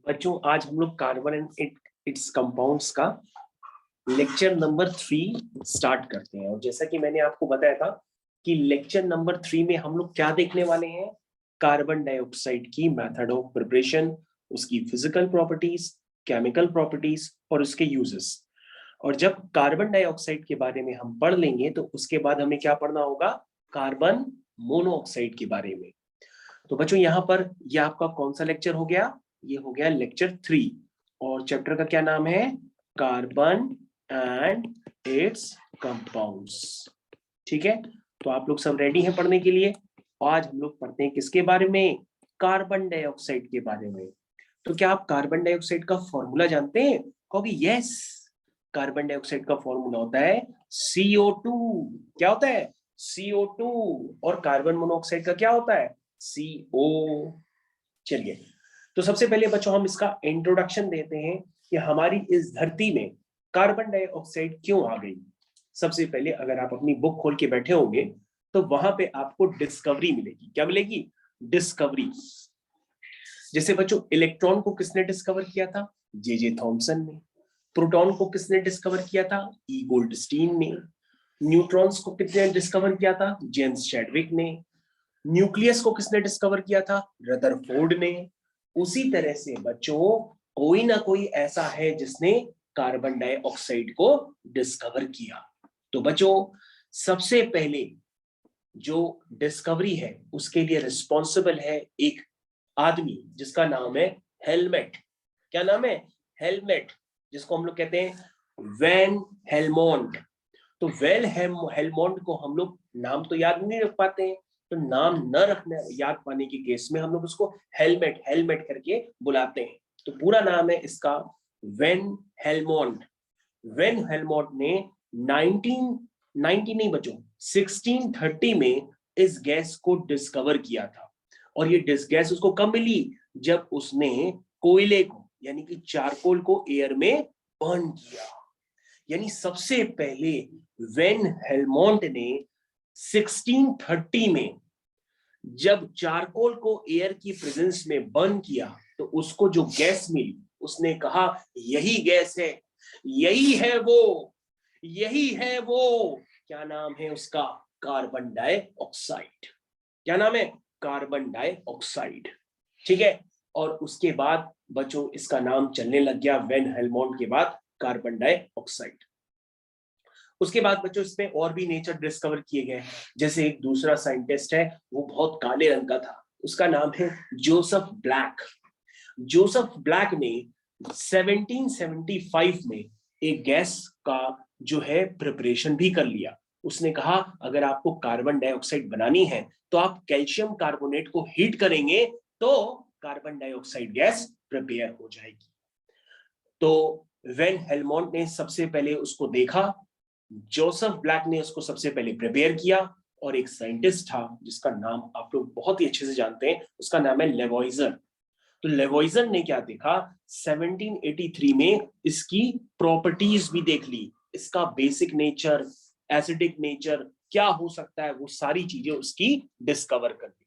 बच्चों आज हम लोग कार्बन एंड इट्स कंपाउंड्स का लेक्चर नंबर 3 स्टार्ट करते हैं। और जैसा कि मैंने आपको बताया था कि लेक्चर नंबर 3 में हम लोग क्या देखने वाले हैं, कार्बन डाइऑक्साइड की मेथड ऑफ प्रिपरेशन, उसकी फिजिकल प्रॉपर्टीज, केमिकल प्रॉपर्टीज और उसके यूजेस। और जब कार्बन डाइऑक्साइड के बारे में हम पढ़ लेंगे तो उसके बाद हमें क्या पढ़ना होगा, कार्बन मोनोऑक्साइड के बारे में। तो बच्चों यहाँ पर ये आपका कौन सा लेक्चर हो गया, ये हो गया लेक्चर 3 और चैप्टर का क्या नाम है, कार्बन एंड इट्स कंपाउंड्स। ठीक है, तो आप लोग सब रेडी हैं पढ़ने के लिए। आज हम लोग पढ़ते हैं किसके बारे में, कार्बन डाइऑक्साइड के बारे में। तो क्या आप कार्बन डाइऑक्साइड का फॉर्मूला जानते हैं? कहोगे यस, कार्बन डाइऑक्साइड का फॉर्मूला होता है CO2। क्या होता है? CO2। और कार्बन मोनोऑक्साइड का क्या होता है? CO। चलिए, तो सबसे पहले बच्चों हम इसका इंट्रोडक्शन देते हैं कि हमारी इस धरती में कार्बन डाइऑक्साइड क्यों आ गई। सबसे पहले अगर आप अपनी बुक खोल के बैठे होंगे तो वहां पे आपको डिस्कवरी मिलेगी। क्या मिलेगी? डिस्कवरी। जैसे बच्चों इलेक्ट्रॉन को किसने डिस्कवर किया था? जे थॉमसन ने। प्रोटॉन को किसने डिस्कवर किया था? ई गोल्डस्टीन ने। न्यूट्रॉन्स को किसने डिस्कवर किया था? जेम्स चैडविक ने। न्यूक्लियस को किसने डिस्कवर किया था? रदरफोर्ड ने। उसी तरह से बच्चों कोई ना कोई ऐसा है जिसने कार्बन डाइऑक्साइड को डिस्कवर किया। तो बच्चों सबसे पहले जो डिस्कवरी है उसके लिए रिस्पॉन्सिबल है एक आदमी जिसका नाम है हेलमेट। क्या नाम है? हेलमेट, जिसको हम लोग कहते हैं वैन हेलमोंट। तो वेल हेलमोंट को हम लोग नाम तो याद नहीं रख पाते हैं, तो नाम न रखने याद पाने के केस में हम लोग उसको हेलमेट हेलमेट करके बुलाते हैं। तो पूरा नाम है इसका वेन हेलमोंट। वेन हेलमोंट ने 1990 नहीं बच्चों 1630 में इस गैस को डिस्कवर किया था। और ये गैस उसको कब मिली? जब उसने कोयले को यानी कि चारकोल को एयर में बर्न किया। यानी सबसे पहले वेन हेलमोंट ने 1630 में जब चारकोल को एयर की प्रेजेंस में बर्न किया तो उसको जो गैस मिली उसने कहा यही गैस है, यही है वो, यही है वो। क्या नाम है उसका? Carbon dioxide. क्या नाम है? Carbon dioxide. ठीक है, और उसके बाद बच्चों इसका नाम चलने लग गया वेन हेलमोंट के बाद कार्बन डाइऑक्साइड। उसके बाद बच्चों इसमें और भी नेचर डिस्कवर किए गए। जैसे एक दूसरा साइंटिस्ट है, वो बहुत काले रंग का था, उसका नाम है जोसेफ ब्लैक। जोसेफ ब्लैक ने 1775 में एक गैस का जो है प्रिपरेशन भी कर लिया। उसने कहा अगर आपको कार्बन डाइऑक्साइड बनानी है तो आप कैल्शियम कार्बोनेट को हीट करेंगे तो कार्बन डाइऑक्साइड गैस प्रिपेयर हो जाएगी। तो वेन हेलमोंट ने सबसे पहले उसको देखा, जोसेफ ब्लैक ने उसको सबसे पहले प्रिपेयर किया। और एक साइंटिस्ट था जिसका नाम आप लोग बहुत ही अच्छे से जानते हैं, उसका नाम है लेवॉइजर। तो लेवॉइजर ने क्या देखा, 1783 में इसकी प्रॉपर्टीज भी देख ली, इसका बेसिक नेचर, एसिडिक नेचर क्या हो सकता है, वो सारी चीजें उसकी डिस्कवर कर दी।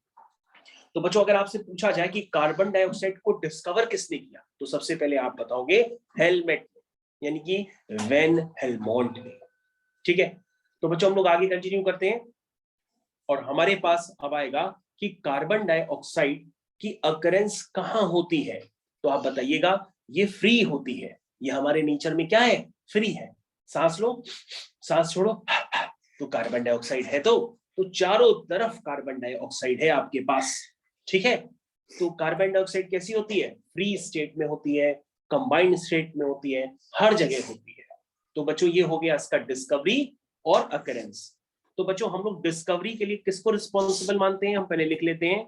तो बच्चों अगर आपसे पूछा जाए कि कार्बन डाइऑक्साइड को डिस्कवर किसने किया तो सबसे पहले आप बताओगे हेलमेट, यानी कि वेन हेलमोंट ने। ठीक है, तो बच्चों हम लोग आगे कंटिन्यू करते हैं और हमारे पास अब आएगा कि कार्बन डाइऑक्साइड की अकरेंस कहां होती है। तो आप बताइएगा, ये फ्री होती है, ये हमारे नेचर में क्या है, फ्री है। सांस लो, सांस छोड़ो, तो कार्बन डाइऑक्साइड है। तो चारों तरफ कार्बन डाइऑक्साइड है आपके पास। ठीक है, तो कार्बन डाइऑक्साइड कैसी होती है? फ्री स्टेट में होती है, कंबाइंड स्टेट में होती है, हर जगह होती है। तो बच्चों ये हो गया इसका डिस्कवरी और अकरेंस। तो बच्चों हम लोग डिस्कवरी के लिए किसको रिस्पॉन्सिबल मानते हैं, हम पहले लिख लेते हैं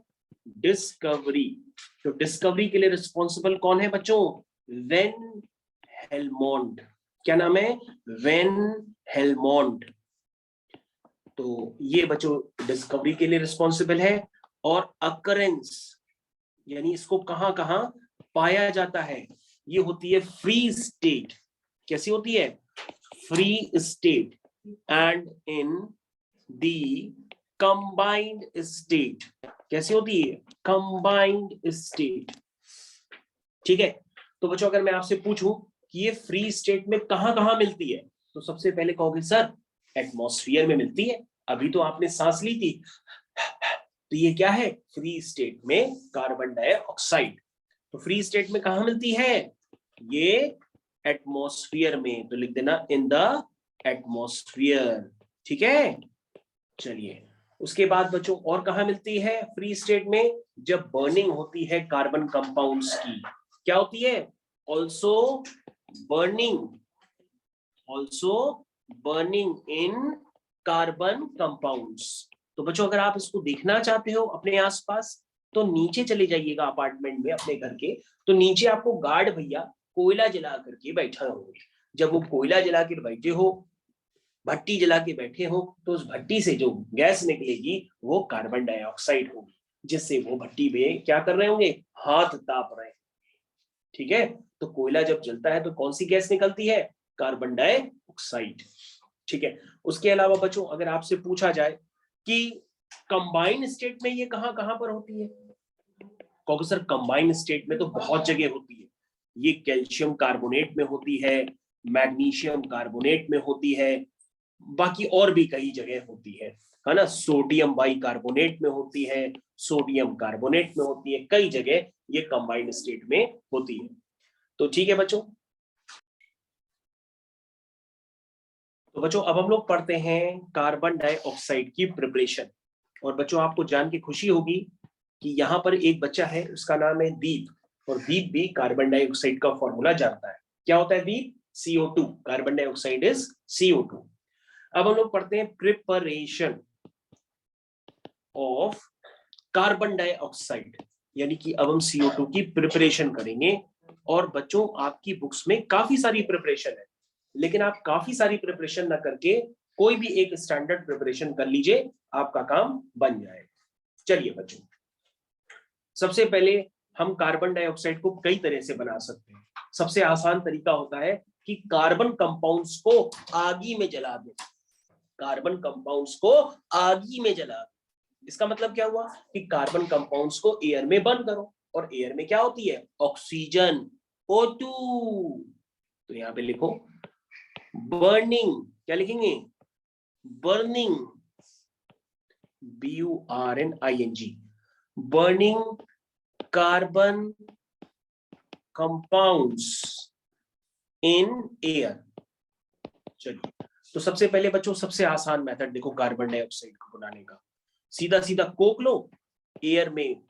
डिस्कवरी। तो डिस्कवरी के लिए रिस्पॉन्सिबल कौन है बच्चों? When Helmont. क्या नाम है? When Helmont. तो ये बच्चों डिस्कवरी के लिए रिस्पॉन्सिबल है। और अकरेंस यानी इसको कहां कहां पाया जाता है, ये होती है फ्री स्टेट। कैसी होती है? Free state and in the combined state. कैसी होती है? Combined state. ठीक है, तो बच्चों अगर मैं आपसे पूछूं कि ये फ्री स्टेट में कहां कहां मिलती है, तो सबसे पहले कहोगे सर एटमॉस्फेयर में मिलती है, अभी तो आपने सांस ली थी, तो ये क्या है, फ्री स्टेट में कार्बन डाइऑक्साइड। तो फ्री स्टेट में कहां मिलती है, ये एटमॉस्फेयर में, तो लिख देना इन द एटमॉस्फेयर। ठीक है, चलिए उसके बाद बच्चों और कहां मिलती है फ्री स्टेट में, जब बर्निंग होती है कार्बन कंपाउंड्स की, क्या होती है, also burning, also burning in carbon compounds. तो बच्चों अगर आप इसको देखना चाहते हो अपने आसपास, तो नीचे चले जाइएगा अपार्टमेंट में अपने घर के, तो नीचे आपको गार्ड भैया कोयला जला करके बैठा होंगे। जब वो कोयला जला कर बैठे हो, भट्टी जला के बैठे हो, तो उस भट्टी से जो गैस निकलेगी वो कार्बन डाइऑक्साइड होगी, जिससे वो भट्टी में क्या कर रहे होंगे, हाथ ताप रहे हैं। ठीक है, तो कोयला जब जलता है तो कौन सी गैस निकलती है, कार्बन डाइऑक्साइड। ठीक है, उसके अलावा बच्चों अगर आपसे पूछा जाए कि कंबाइंड स्टेट में ये कहां कहां पर होती है, क्योंकि सर कंबाइंड स्टेट में तो बहुत जगह होती है, ये कैल्शियम कार्बोनेट में होती है, मैग्नीशियम कार्बोनेट में होती है, बाकी और भी कई जगह होती है ना, सोडियम बाइकार्बोनेट में होती है, सोडियम कार्बोनेट में होती है, कई जगह ये कंबाइंड स्टेट में होती है। तो ठीक है बच्चों, तो बच्चों अब हम लोग पढ़ते हैं कार्बन डाइऑक्साइड की प्रिपरेशन। और बच्चों आपको जान के खुशी होगी कि यहाँ पर एक बच्चा है, उसका नाम है दीप, और दीप भी कार्बन डाइऑक्साइड का फॉर्मूला जानता है। क्या होता है दीप, CO2, carbon dioxide is CO2। अब हम लोग पढ़ते हैं प्रिपरेशन ऑफ कार्बन डाइऑक्साइड, यानी कि अब हम CO2 की प्रिपरेशन करेंगे। और बच्चों आपकी बुक्स में काफी सारी प्रिपरेशन है, लेकिन आप काफी सारी प्रिपरेशन ना करके कोई भी एक स्टैंडर्ड प्रिपरेशन कर लीजिए, आपका काम बन जाए। चलिए बच्चों, सबसे पहले हम कार्बन डाइऑक्साइड को कई तरह से बना सकते हैं। सबसे आसान तरीका होता है कि कार्बन कंपाउंड्स को आगी में जला दो, कार्बन कंपाउंड्स को आगी में जला दो। इसका मतलब क्या हुआ कि कार्बन कंपाउंड्स को एयर में बर्न करो, और एयर में क्या होती है, ऑक्सीजन, O2। तो यहां पे लिखो बर्निंग, क्या लिखेंगे, burning, BURNING, burning carbon compounds in air. चलिए, तो सबसे पहले बच्चों सबसे आसान मेथड देखो कार्बन डाइऑक्साइड को बनाने का, सीधा सीधा कोक लो, एयर में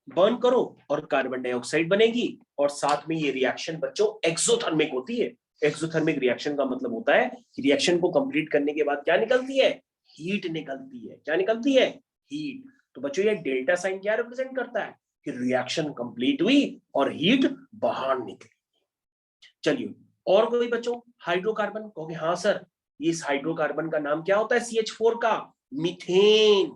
बर्न करो और कार्बन डाइऑक्साइड बनेगी। और साथ में ये रिएक्शन बच्चों एक्सोथर्मिक होती है। एक्सोथर्मिक रिएक्शन का मतलब होता है कि रिएक्शन को कंप्लीट करने के बाद क्या निकलती है, हीट निकलती है। क्या निकलती है, हीट। तो बच्चों ये डेल्टा साइन क्या रिप्रेजेंट करता है कि रिएक्शन कंप्लीट हुई और हीट बाहर निकली। चलिए, और कोई बच्चों हाइड्रोकार्बन, कहोगे हाँ सर, इस हाइड्रोकार्बन का नाम क्या होता है CH4 का, मीथेन।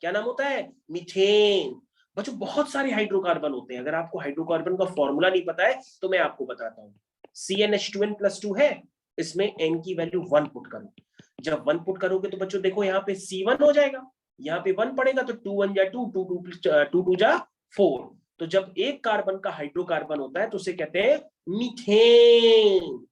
क्या नाम होता है, मीथेन। बच्चों बहुत सारे हाइड्रोकार्बन होते हैं, अगर आपको हाइड्रोकार्बन का फॉर्मूला नहीं पता है तो मैं आपको बताता हूँ। CnH2n+2 है, इसमें n की वैल्यू 1 पुट करो। जब 1 पुट करोगे तो बच्चों देखो यहाँ पे C1 हो जाएगा, यहाँ पे 1 पड़ेगा तो 2 1 जा 2, 2 2 जा 4। तो जब एक कार्बन का हाइड्रोकार्बन होता है तो उसे कहते हैं मीथेन।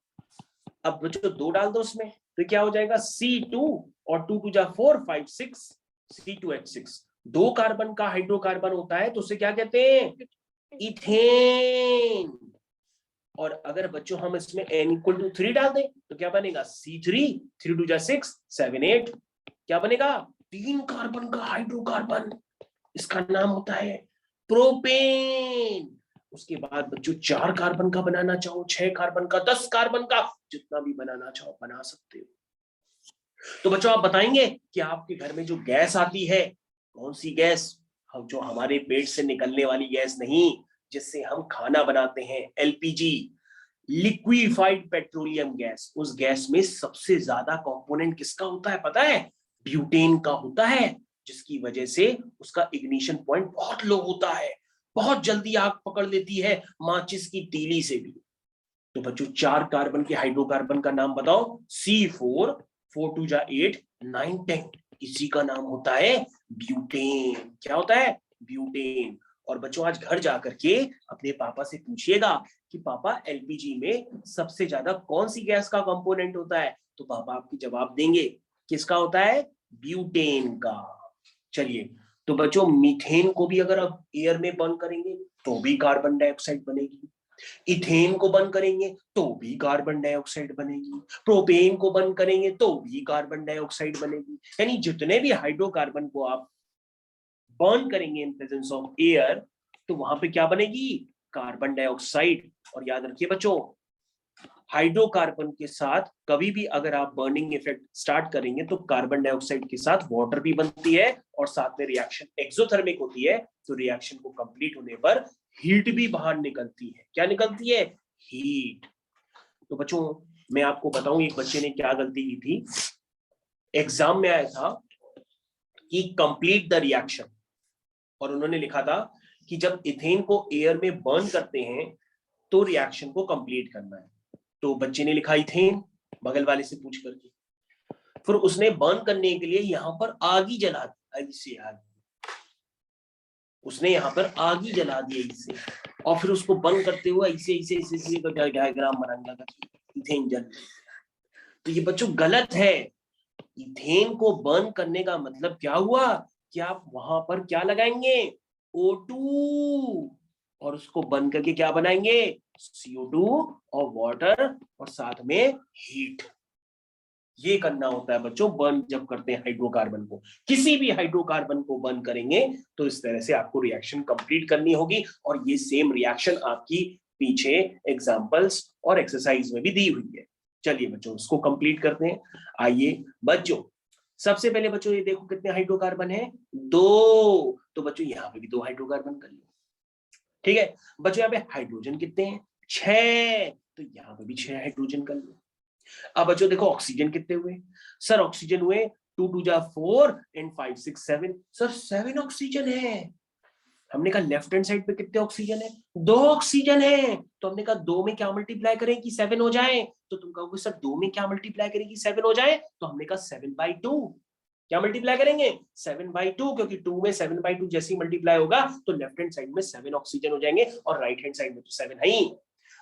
अब बच्चों 2 डाल दो उसमें तो क्या हो जाएगा, C2 और 2 2 जा 4 5 6, C2H6। 2 कार्बन का हाइड्रोकार्बन होता है तो उसे क्या कहते हैं, इथेन। और अगर बच्चों हम इसमें n=3 डाल दें तो क्या बनेगा, C3, 3 2 जा 6 7 8। क्या बनेगा, 3 कार्बन का हाइड्रोकार्बन, इसका नाम होता है प्रोपेन। उसके बाद बच्चों 4 कार्बन का बनाना चाहो, 6 कार्बन का, 10 कार्बन का, जितना भी बनाना चाहो बना सकते हो। तो बच्चों आप बताएंगे कि आपके घर में जो गैस आती है, कौन सी गैस, हम जो हमारे पेट से निकलने वाली गैस नहीं, जिससे हम खाना बनाते हैं, LPG, लिक्विफाइड पेट्रोलियम गैस, उस गैस में सबसे ज्यादा कंपोनेंट किसका होता है पता है, ब्यूटेन का होता है, जिसकी वजह से उसका इग्निशन पॉइंट बहुत लो होता है, बहुत जल्दी आग पकड़ लेती है माचिस की तीली से भी। तो बच्चों 4 कार्बन के हाइड्रोकार्बन का नाम बताओ, C4, 4 2 जा 8 9 10, इसी का नाम होता है ब्यूटेन। क्या होता है, ब्यूटेन। और बच्चों आज घर जाकर के अपने पापा से पूछिएगा कि पापा एलपीजी में सबसे ज्यादा कौन सी गैस का कंपोनेंट होता है, तो पापा आपकी जवाब देंगे किसका होता है, ब्यूटेन का। चलिए, तो बच्चों मीथेन को भी अगर आप एयर में बर्न करेंगे तो भी कार्बन डाइऑक्साइड बनेगी, इथेन को बर्न करेंगे तो भी कार्बन डाइऑक्साइड बनेगी, प्रोपेन को बर्न करेंगे तो भी कार्बन डाइऑक्साइड बनेगी। यानी जितने भी हाइड्रोकार्बन को आप बर्न करेंगे इन प्रेजेंस ऑफ एयर तो वहां पे क्या बनेगी, कार्बन डाइऑक्साइड। और याद रखिए बच्चों, हाइड्रोकार्बन के साथ कभी भी अगर आप बर्निंग इफेक्ट स्टार्ट करेंगे तो कार्बन डाइऑक्साइड के साथ वाटर भी बनती है और साथ में रिएक्शन एक्सोथर्मिक होती है, तो रिएक्शन को कंप्लीट होने पर हीट भी बाहर निकलती है। क्या निकलती है, हीट। तो बच्चों मैं आपको बताऊं एक बच्चे ने क्या गलती की थी, एग्जाम में आया था कि कंप्लीट द रिएक्शन, और उन्होंने लिखा था कि जब इथेन को एयर में बर्न करते हैं तो रिएक्शन को कंप्लीट करना है। तो बच्चे ने लिखा इथेन बगल वाले से पूछ करके, फिर उसने बर्न करने के लिए यहां पर आग ही जला दी, ऐसे आग, उसने यहां पर आग ही जला दी ऐसे, और फिर उसको बर्न करते हुए ऐसे ऐसे ऐसे डायग्राम बनाने लगा इथेन जल। तो ये बच्चों गलत है। इथेन को बर्न करने का मतलब क्या हुआ कि आप वहां पर क्या लगाएंगे, O2, और उसको बर्न करके क्या बनाएंगे, CO2 और वाटर और साथ में हीट। ये करना होता है बच्चों बर्न जब करते हैं हाइड्रोकार्बन को। किसी भी हाइड्रोकार्बन को बर्न करेंगे तो इस तरह से आपको रिएक्शन कंप्लीट करनी होगी, और ये सेम रिएक्शन आपकी पीछे एग्जांपल्स और एक्सरसाइज में भी दी हुई है। चलिए बच्चों उसको कंप्लीट करते हैं। आइए बच्चों, सबसे पहले बच्चों ये देखो कितने हाइड्रोकार्बन है, 2, तो बच्चों यहाँ पे भी 2 हाइड्रोकार्बन कर लो। ठीक है बच्चों, यहाँ पे हाइड्रोजन कितने हैं, 6, तो यहाँ पे भी 6 हाइड्रोजन कर लो। अब बच्चों देखो ऑक्सीजन कितने हुए, सर ऑक्सीजन हुए 2 2 जा 4 एंड 5 6 7, सर 7 ऑक्सीजन है। हमने कहा लेफ्ट हैंड साइड पे कितने ऑक्सीजन है, 2 ऑक्सीजन है। तो हमने कहा 2 में क्या मल्टीप्लाई करें कि 7 हो जाए, तो तुम कहोगे सर 2 में क्या मल्टीप्लाई करें कि 7 हो जाए, तो हमने कहा 7/2। क्या मल्टीप्लाई करेंगे, 7/2, क्योंकि 2 में 7/2 जैसे ही मल्टीप्लाई होगा तो लेफ्ट हैंड साइड में 7 ऑक्सीजन हो जाएंगे और राइट हैंड साइड में तो 7 है ही।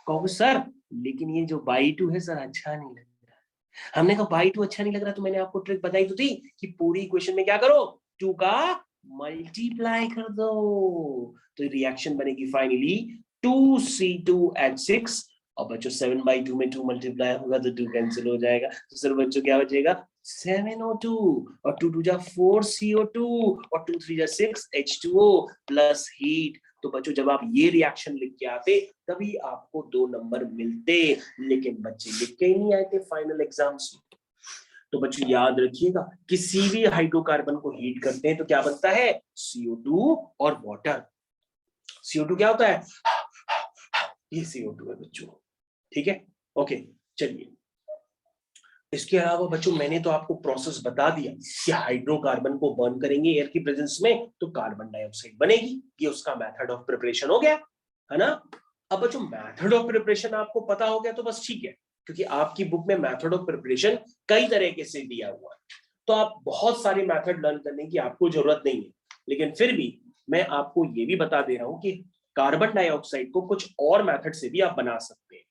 कहोगे सर लेकिन ये जो बाई 2 है सर अच्छा नहीं लग रहा। हमने कहा बाई 2 अच्छा नहीं लग रहा, तो मैंने आपको ट्रिक बताई तो थी कि पूरी इक्वेशन में क्या करो, 2 का मल्टीप्लाई कर दो, तो रिएक्शन बनेगी फाइनली 2C2H6। और बच्चों 7/2 में 2 मल्टीप्लाई होगा तो 2 कैंसिल हो जाएगा, तो सर बच्चों क्या बचेगा 7O2, और 2 2 जा 4CO2 और 2 3 जा 6H2O प्लस हीट। तो बच्चों जब आप ये रिएक्शन लिख के आते तभी आपको 2 नंबर मिलते, लेकिन बच्चे लिख के ही नहीं आए थे फाइनल एग्जाम्स में। तो बच्चों याद रखिएगा किसी भी हाइड्रोकार्बन को हीट करते हैं तो क्या बनता है, CO2 और वाटर। CO2 क्या होता है, ये CO2 है बच्चों। ठीक है, ओके। चलिए इसके अलावा बच्चों मैंने तो आपको प्रोसेस बता दिया कि हाइड्रोकार्बन को बर्न करेंगे एयर की प्रेजेंस में तो कार्बन डाइऑक्साइड बनेगी, ये उसका मेथड ऑफ प्रिपरेशन हो गया, है ना। अब बच्चों मेथड ऑफ प्रिपरेशन आपको पता हो गया तो बस ठीक है, क्योंकि आपकी बुक में मेथड ऑफ प्रिपरेशन कई तरीके से दिया हुआ है, तो आप बहुत सारे मेथड लर्न करने की आपको जरूरत नहीं है। लेकिन फिर भी मैं आपको ये भी बता दे रहा हूं कि कार्बन डाइऑक्साइड को कुछ और मेथड से भी आप बना सकते हैं।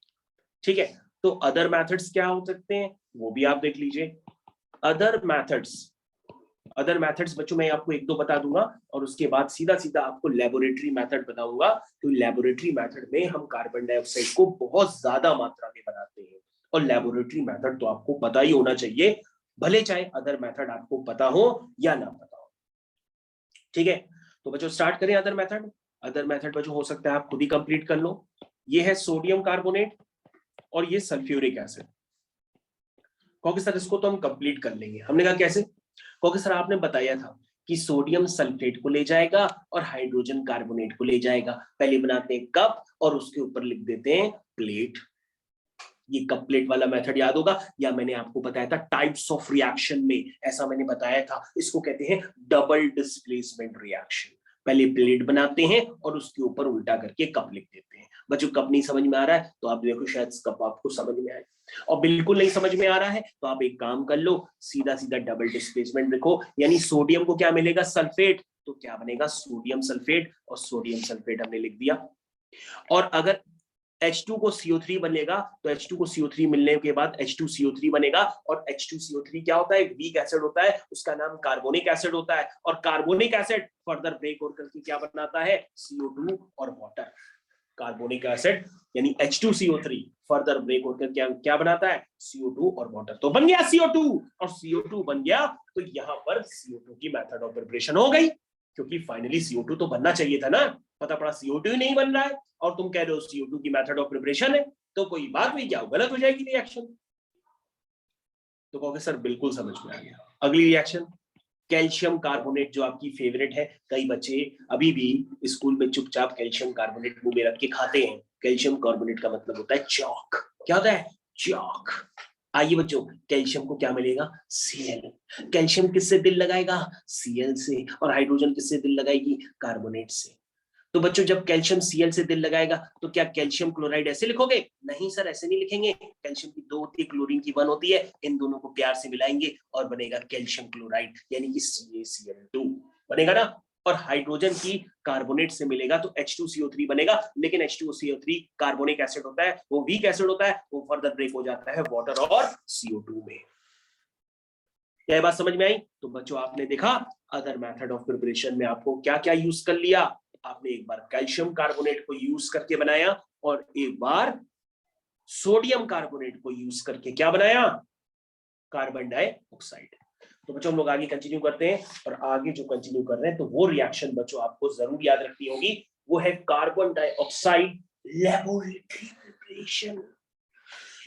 ठीक है, तो अदर मेथड्स क्या हो सकते हैं वो भी आप देख लीजिए। अदर मेथड्स बच्चों मैं आपको 1-2 बता दूंगा और उसके बाद सीधा सीधा आपको लेबोरेटरी मेथड बताऊंगा। तो लेबोरेटरी मेथड में हम कार्बन डाइऑक्साइड को बहुत ज्यादा मात्रा में बनाते हैं, और लेबोरेटरी मेथड तो आपको पता ही होना चाहिए, भले चाहे अदर मेथड आपको पता हो या ना पता हो। ठीक है, तो बच्चों स्टार्ट करें अदर मेथड। अदर मेथड बच्चों हो सकता है आप खुद ही कंप्लीट कर लो। ये है सोडियम कार्बोनेट और ये सल्फ्यूरिक एसिड। क्योंकि सर इसको तो हम कंप्लीट कर लेंगे, हमने कहा कैसे, क्योंकि सर आपने बताया था कि सोडियम सल्फेट को ले जाएगा और हाइड्रोजन कार्बोनेट को ले जाएगा। पहले बनाते हैं कप और उसके ऊपर लिख देते हैं प्लेट। ये कप प्लेट वाला मेथड याद होगा, या मैंने आपको बताया था टाइप्स ऑफ रिएक्शन में ऐसा मैंने बताया था, इसको कहते हैं डबल डिस्प्लेसमेंट रिएक्शन। पहले प्लेट बनाते हैं और उसके ऊपर उल्टा करके कप लिख देते हैं। बच्चों कप नहीं समझ में आ रहा है तो आप देखो शायद कप आपको समझ में आए। और बिल्कुल नहीं समझ में आ रहा है तो आप एक काम कर लो, सीधा सीधा डबल डिस्प्लेसमेंट लिखो, यानी सोडियम को क्या मिलेगा, सल्फेट, तो क्या बनेगा सोडियम सल्फेट, और सोडियम सल्फेट हमने लिख दिया। और अगर H2 को CO3 बनेगा तो H2 को CO3 मिलने के बाद H2CO3 बनेगा, और H2CO3 क्या होता है, वीक एसिड होता है, उसका नाम कार्बोनिक एसिड होता है, और कार्बोनिक एसिड फर्दर ब्रेक होकर के क्या बनाता है, CO2 और वाटर। कार्बोनिक एसिड यानी H2CO3 फर्दर ब्रेक होकर क्या क्या बनाता है, CO2 और वाटर। तो बन गया CO2, और CO2 बन गया तो यहां पर CO2 की मेथड ऑफ प्रिपरेशन हो गई, क्योंकि फाइनली CO2 तो बनना चाहिए था ना, पता पड़ा CO2 ही नहीं बन रहा है, और तुम कह रहे हो CO2 की मेथड ऑफ प्रिपरेशन है, तो कोई बात नहीं, क्या गलत हो जाएगी रिएक्शन। तो कहोगे सर बिल्कुल समझ में आ गया। अगली रिएक्शन कैल्शियम कार्बोनेट, जो आपकी फेवरेट है, कई बच्चे अभी भी स्कूल में चुपचाप कैल्शियम कार्बोनेट मुंह में रख के खाते हैं। कैल्शियम कार्बोनेट का मतलब होता है चौक। क्या होता है, चौक। आइए बच्चों, कैल्शियम को क्या मिलेगा, Cl। कैल्शियम किससे दिल लगाएगा, Cl से, और हाइड्रोजन किससे दिल लगाएगी, कार्बोनेट से। तो बच्चों जब कैल्शियम Cl से दिल लगाएगा तो क्या कैल्शियम क्लोराइड ऐसे लिखोगे, नहीं सर ऐसे नहीं लिखेंगे। कैल्शियम की 2 होती है, क्लोरीन की 1 होती है, इन दोनों को प्यार से मिलाएंगे और बनेगा कैल्शियम क्लोराइड, यानी कि CaCl2 बनेगा ना। और हाइड्रोजन की कार्बोनेट से मिलेगा तो H2CO3 बनेगा, लेकिन H2CO3 कार्बोनिक एसिड होता है, वो वीक एसिड होता है, वो फर्दर ब्रेक हो जाता है वाटर और CO2 में। यह बात समझ में आई। तो बच्चों आपने देखा अदर मेथड ऑफ प्रिपरेशन में आपको क्या क्या यूज कर लिया, आपने एक बार कैल्शियम कार्बोनेट को यूज करके बनाया, और एक बार सोडियम कार्बोनेट को यूज करके क्या बनाया, कार्बन डाइऑक्साइड। तो बच्चों हम लोग आगे कंटिन्यू करते हैं, और आगे जो कंटिन्यू कर रहे हैं तो वो रिएक्शन बच्चों आपको जरूर याद रखनी होगी, वो है कार्बन डाइऑक्साइड लैबोरेटरी प्रिपरेशन।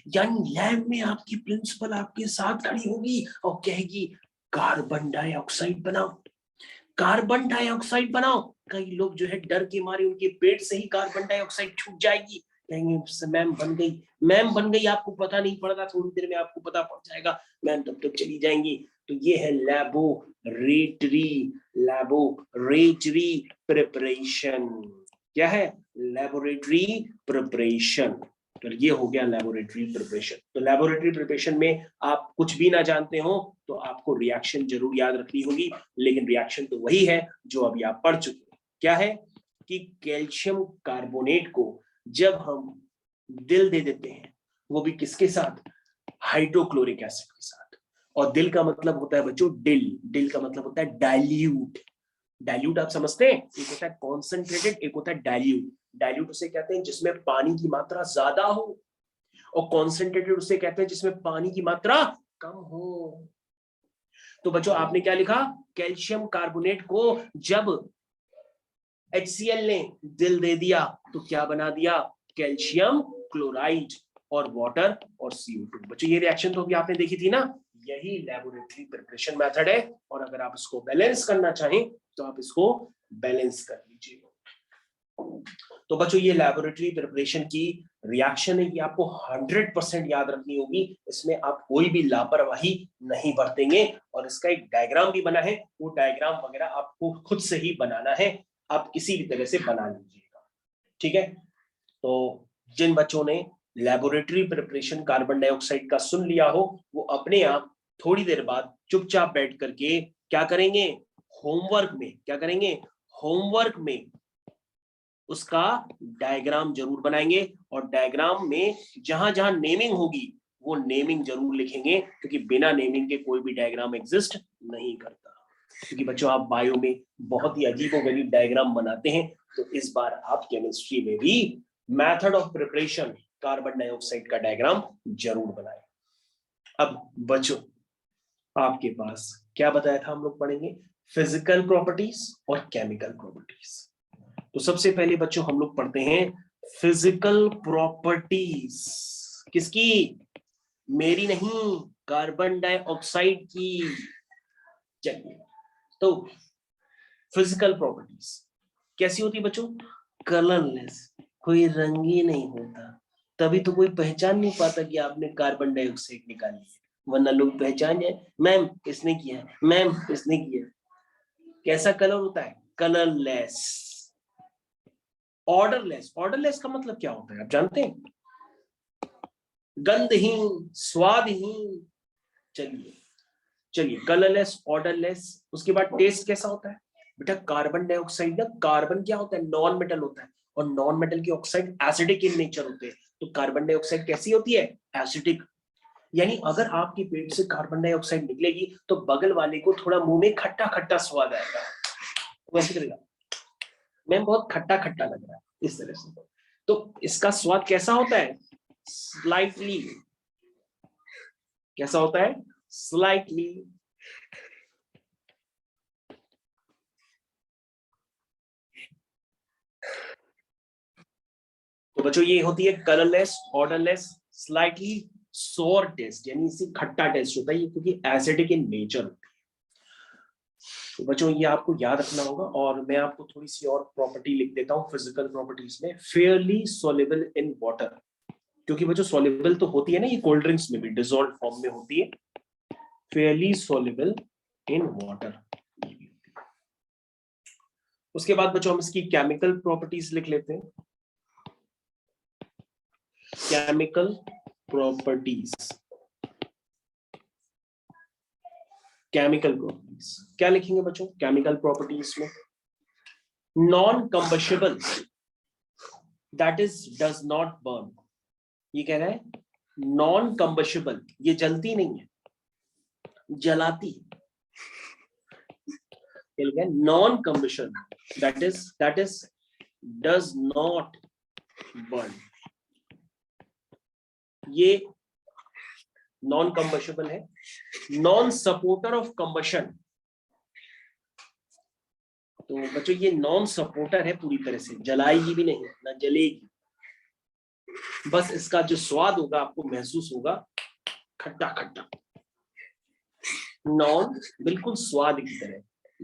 यानी लैब में आपकी प्रिंसिपल आपके साथ खड़ी होगी और कहेगी कार्बन डाइऑक्साइड बनाओ, कार्बन डाइऑक्साइड बनाओ। कई लोग जो है डर के मारे उनके पेट से ही कार्बन डाइऑक्साइड छूट जाएगी, कहेंगे मैम बन गई, मैम बन गई, आपको पता नहीं पड़ता, थोड़ी देर में आपको पता पड़ जाएगा, मैम तब तक चली जाएंगी। तो ये है लैबोरेटरी प्रिपरेशन। क्या है, लैबोरेटरी प्रिपरेशन। तो ये हो गया लैबोरेटरी प्रिपरेशन। तो लैबोरेटरी प्रिपरेशन में आप कुछ भी ना जानते हो तो आपको रिएक्शन जरूर याद रखनी होगी, लेकिन रिएक्शन तो वही है जो अभी आप पढ़ चुके हैं। क्या है कि कैल्शियम कार्बोनेट को जब हम दिल दे देते हैं, वो भी किसके साथ, हाइड्रोक्लोरिक एसिड के साथ। और दिल का मतलब होता है बच्चों दिल का मतलब होता है डाइल्यूट। डाइल्यूट आप समझते हैं, एक होता है कॉन्सेंट्रेटेड, एक होता है डाइल्यूट। डाइल्यूट उसे कहते हैं जिसमें पानी की मात्रा ज्यादा हो, और कॉन्सेंट्रेटेड उसे कहते हैं जिसमें पानी की मात्रा कम हो। तो बच्चों आपने क्या लिखा, कैल्शियम कार्बोनेट को जब HCl ने दिल दे दिया तो क्या बना दिया, कैल्शियम क्लोराइड और वाटर और CO2। बच्चों ये रिएक्शन तो अभी आपने देखी थी ना, यही लैबोरेटरी प्रिपरेशन मेथड है। और अगर आप इसको बैलेंस करना चाहें तो आप इसको बैलेंस कर लीजिए। तो बच्चों ये लैबोरेटरी प्रिपरेशन की रिएक्शन है, ये आपको 100% याद रखनी होगी, इसमें आप कोई भी लापरवाही नहीं बरतेंगे। और इसका एक डायग्राम भी बना है, वो डायग्राम वगैरह आपको खुद से ही बनाना है, आप किसी भी तरह से बना लीजिएगा, ठीक है। तो जिन बच्चों ने लैबोरेटरी प्रिपरेशन कार्बन डाइऑक्साइड का सुन लिया हो, वो अपने आप थोड़ी देर बाद चुपचाप बैठ करके क्या करेंगे, होमवर्क में क्या करेंगे, होमवर्क में उसका डायग्राम जरूर बनाएंगे, और डायग्राम में जहां जहां नेमिंग होगी वो नेमिंग जरूर लिखेंगे, क्योंकि बिना नेमिंग के कोई भी डायग्राम एग्जिस्ट नहीं करता। क्योंकि बच्चों आप बायो में बहुत ही अजीबोगरीब डायग्राम बनाते हैं, तो इस बार आप केमिस्ट्री में भी method of preparation carbon dioxide का डायग्राम जरूर बनाएं। अब बच्चों आपके पास क्या बताया था, हम लोग पढ़ेंगे फिजिकल प्रॉपर्टीज और केमिकल प्रॉपर्टीज। तो सबसे पहले बच्चों हम लोग पढ़ते हैं फिजिकल प्रॉपर्टीज, किसकी, मेरी नहीं, कार्बन डाइऑक्साइड की। चलिए, तो फिजिकल प्रॉपर्टीज कैसी होती है बच्चों, कलरलेस, कोई रंग ही नहीं होता, तभी तो कोई पहचान नहीं पाता कि आपने कार्बन डाइऑक्साइड निकाली है, वरना लोग पहचान जाए, मैम इसने किया है, मैम इसने किया है। कैसा कलर होता है, कलरलेस। ऑर्डरलेस, ऑर्डरलेस का मतलब क्या होता है आप जानते हैं, गंधहीन, स्वादहीन। चलिए चलिए, कलरलेस, ऑर्डरलेस। उसके बाद टेस्ट कैसा होता है बेटा? कार्बन डाइऑक्साइड ना, कार्बन क्या होता है? नॉन मेटल होता है, और नॉन मेटल के ऑक्साइड एसिडिक इन नेचर होते हैं। तो कार्बन डाइऑक्साइड कैसी होती है? एसिडिक। यानी अगर आपके पेट से कार्बन डाइऑक्साइड निकलेगी तो बगल वाले को थोड़ा मुंह में खट्टा खट्टा स्वाद आएगा, वैसे करेगा, मैम बहुत खट्टा खट्टा लग रहा है, इस तरह से। तो इसका स्वाद कैसा होता है? स्लाइटली। कैसा होता है? स्लाइटली। तो बच्चों ये होती है कलरलेस, ऑर्डरलेस, स्लाइटली सोर टेस्ट, यानी इसी खट्टा टेस्ट होता है क्योंकि एसिडिक इन नेचर होती है। तो बच्चों ये आपको याद रखना होगा। और मैं आपको थोड़ी सी और प्रॉपर्टी लिख देता हूँ फिजिकल प्रॉपर्टीज में। फेयरली सोल्युबल इन वाटर, क्योंकि बच्चों सोल्युबल तो होती है ना ये कोल्ड ड्रिंक्स में भी, डिसॉल्व फॉर्म में होती है। Fairlie soluble in water. उसके बाद बच्चों हम इसकी केमिकल प्रॉपर्टीज लिख लेते हैं। केमिकल प्रॉपर्टीज, केमिकल प्रॉपर्टीज क्या लिखेंगे बच्चों केमिकल प्रॉपर्टीज में? Non combustible, that is does not burn. ये कह रहा है नॉन कंबशेबल, ये जलती नहीं है, जलाती। Non combustion, that is does not burn. ये नॉन कंबशेबल है। नॉन सपोर्टर ऑफ कंबशन, तो बच्चों ये नॉन सपोर्टर है, पूरी तरह से जलाएगी भी नहीं, ना जलेगी, बस इसका जो स्वाद होगा आपको महसूस होगा खट्टा खट्टा, नॉन बिल्कुल स्वाद की तरह,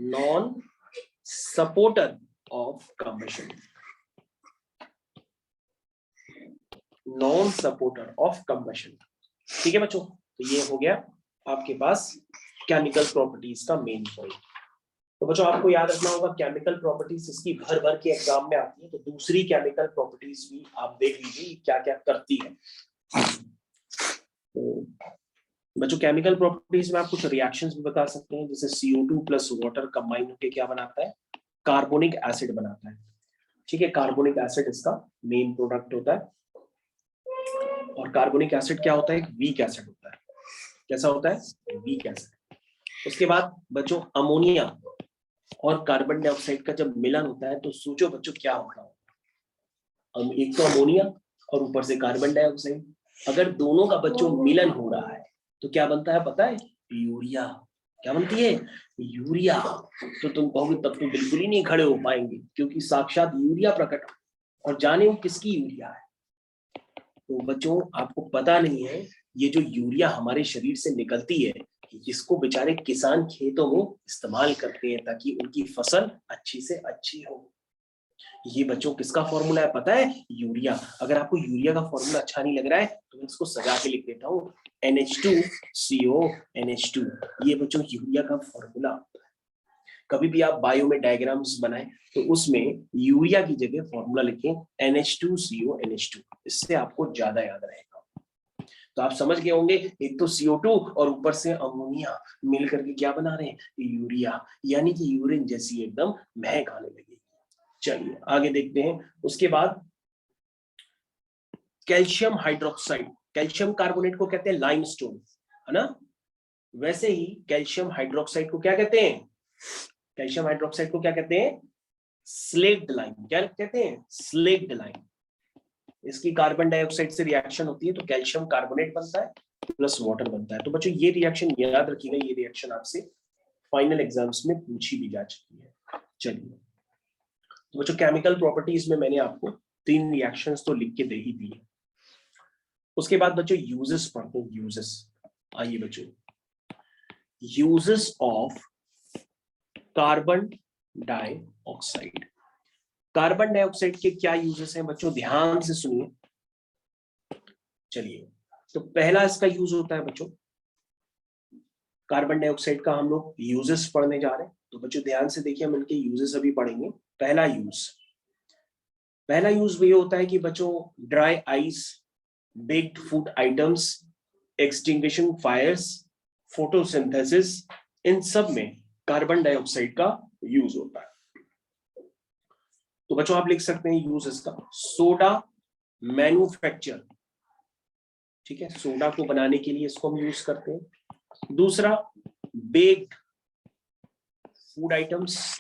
non supporter of combustion, non supporter of combustion. ठीक है बच्चों, तो ये हो गया आपके पास केमिकल प्रॉपर्टीज का मेन पॉइंट। तो बच्चों आपको याद रखना होगा केमिकल प्रॉपर्टीज इसकी भर भर के एग्जाम में आती है, तो दूसरी केमिकल प्रॉपर्टीज भी आप देख लीजिए क्या क्या करती है। तो बच्चों केमिकल प्रॉपर्टीज में आप कुछ रिएक्शंस भी बता सकते हैं, जैसे CO2 प्लस वाटर कंबाइन होकर क्या बनाता है? कार्बोनिक एसिड बनाता है। ठीक है, कार्बोनिक एसिड इसका मेन प्रोडक्ट होता है। और कार्बोनिक एसिड क्या होता है? एक वीक एसिड होता है। कैसा होता है? Weak acid. उसके बाद बच्चों अमोनिया और कार्बन डाइऑक्साइड का जब मिलन होता है तो सोचो बच्चों क्या होगा? एक तो अमोनिया और ऊपर से कार्बन डाइऑक्साइड, अगर दोनों का बच्चों मिलन हो रहा है तो क्या बनता है पता है? यूरिया। क्या बनती है? यूरिया। तो तुम कहोगे तब तो बिल्कुल ही नहीं खड़े हो पाएंगे, क्योंकि साक्षात यूरिया प्रकट। और जाने वो किसकी यूरिया है? तो बच्चों आपको पता नहीं है, ये जो यूरिया हमारे शरीर से निकलती है, जिसको बेचारे किसान खेतों में इस्तेमाल करते हैं ताकि उनकी फसल अच्छी से अच्छी हो, ये बच्चों किसका फॉर्मूला है पता है? यूरिया। अगर आपको यूरिया का फॉर्मूला अच्छा नहीं लग रहा है तो मैं इसको सजा के लिख देता हूँ, NH2CO NH2। ये बच्चों यूरिया का फॉर्मूला। कभी भी आप बायो में डायग्राम्स बनाएं तो उसमें यूरिया की जगह फॉर्मूला लिखें NH2CO NH2, इससे आपको ज्यादा याद रहेगा। तो आप समझ गए होंगे, एक तो CO2 और ऊपर से अमोनिया मिल करके क्या बना रहे हैं? यूरिया, यानी कि यूरिन जैसी एकदम महक आने लगेगी। चलिए आगे देखते हैं। उसके बाद कैल्शियम हाइड्रोक्साइड, कैल्शियम कार्बोनेट को कहते हैं लाइमस्टोन, है ना? वैसे ही कैल्शियम हाइड्रोक्साइड को क्या कहते हैं? कैल्शियम हाइड्रोक्साइड को क्या कहते हैं? Slaked lime. क्या कहते हैं? Slaked lime. इसकी कार्बन डाइऑक्साइड से रिएक्शन होती है तो कैल्शियम कार्बोनेट बनता है प्लस वाटर बनता है। तो बच्चों ये रिएक्शन याद रखिएगा, ये रिएक्शन आपसे फाइनल एग्जाम्स में पूछी भी जा चुकी है। चलिए, तो बच्चों केमिकल प्रॉपर्टीज में मैंने आपको 3 रिएक्शंस तो लिख के दे ही दी है। उसके बाद बच्चों यूजेस पढ़ते हैं। यूजेस, आइए बच्चों, uses of carbon dioxide. Carbon dioxide के क्या यूजेस हैं बच्चों? ध्यान से सुनिए। चलिए, तो पहला इसका यूज होता है बच्चों, कार्बन डाइऑक्साइड का हम लोग यूजेस पढ़ने जा रहे हैं, तो बच्चों ध्यान से देखिए, हम इनके यूजेस अभी पढ़ेंगे। पहला यूज ये होता है कि बच्चों dry ice baked food items, extinguishing fires, photosynthesis, इन सब में कार्बन डाइऑक्साइड का यूज होता है। तो बच्चों आप लिख सकते हैं यूज इसका, सोडा मैन्युफैक्चर, ठीक है, सोडा को बनाने के लिए इसको हम यूज करते हैं। दूसरा, बेक्ड फूड आइटम्स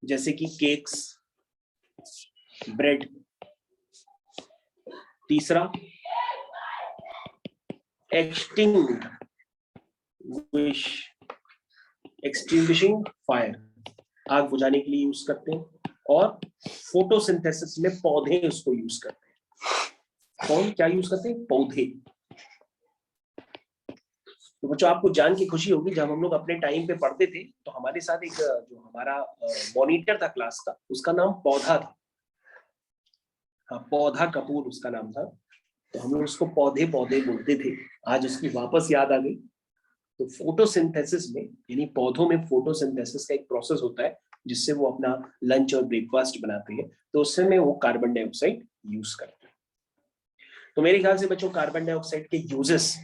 जैसे कि केक्स, ब्रेड। तीसरा, एक्सटिंग्विशिंग फायर, आग बुझाने के लिए यूज करते हैं। और फोटोसिंथेसिस में पौधे उसको यूज करते हैं। कौन क्या यूज करते हैं? पौधे। तो बच्चों आपको जान की खुशी होगी, जब हम लोग अपने टाइम पे पढ़ते थे तो हमारे साथ एक जो हमारा मॉनिटर था क्लास का, उसका नाम पौधा था। हाँ, पौधा कपूर उसका नाम था। तो हम लोग उसको पौधे पौधे बोलते थे। आज उसकी वापस याद आ गई। तो फोटोसिंथेसिस में, यानी पौधों में फोटोसिंथेसिस का एक प्रोसेस होता है जिससे वो अपना लंच और ब्रेकफास्ट बनाते हैं। तो उससे में वो कार्बन डाइऑक्साइड यूज करते हैं। तो मेरे ख्याल से बच्चों कार्बन डाइऑक्साइड के यूजेस,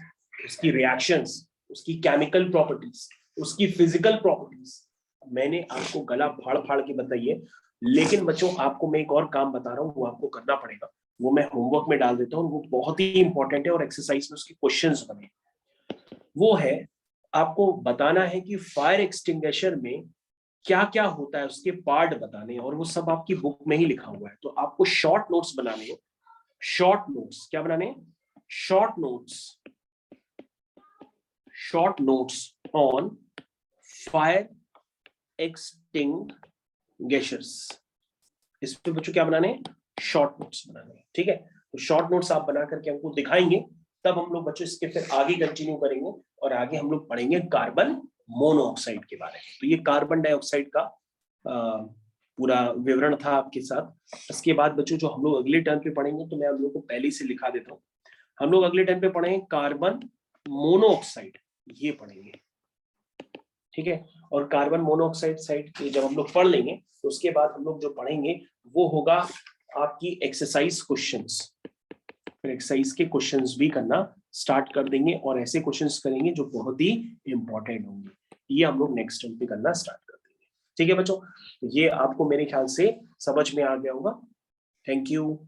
उसकी रिएक्शंस, उसकी केमिकल प्रॉपर्टीज, उसकी फिजिकल प्रॉपर्टीज मैंने आपको गला फाड़ फाड़ के बताई है। लेकिन बच्चों आपको मैं एक और काम बता रहा हूँ, वो आपको करना पड़ेगा। वो मैं होमवर्क में डाल देता हूँ, वो बहुत ही इंपॉर्टेंट है और एक्सरसाइज में उसके क्वेश्चंस बने। वो है, आपको बताना है कि फायर एक्सटिंग्विशर में क्या क्या होता है, उसके पार्ट बताने हैं। और वो सब आपकी बुक में ही लिखा हुआ है। तो आपको शॉर्ट नोट्स बनाने हैं। शॉर्ट नोट्स क्या बनाने हैं? Short notes on fire extinguishers. इस पे बच्चों क्या बनाने हैं? शॉर्ट नोट्स बनाने हैं। ठीक है, तो शॉर्ट नोट्स आप बना करके हमको दिखाएंगे, तब हम लोग बच्चों इसके फिर आगे कंटिन्यू करेंगे। और आगे हम लोग पढ़ेंगे कार्बन मोनोऑक्साइड के बारे में। तो ये कार्बन डाइऑक्साइड का पूरा विवरण था आपके साथ। इसके बाद बच्चों जो हम लोग अगले टर्म पे पढ़ेंगे, तो मैं हम लोग को पहले से लिखा देता हूँ। हम लोग अगले टाइम पे पढ़ेंगे कार्बन मोनोऑक्साइड, ये पढ़ेंगे। ठीक है, और कार्बन मोनोऑक्साइड साइड जब हम लोग पढ़ लेंगे, तो उसके बाद हम लोग जो पढ़ेंगे वो होगा आपकी एक्सरसाइज क्वेश्चंस। एक्सरसाइज के क्वेश्चंस भी करना स्टार्ट कर देंगे, और ऐसे क्वेश्चंस करेंगे जो बहुत ही इंपॉर्टेंट होंगे। ये हम लोग नेक्स्ट टाइम पे करना स्टार्ट कर देंगे। ठीक है बच्चों, ये आपको मेरे ख्याल से समझ में आ गया होगा। Thank you.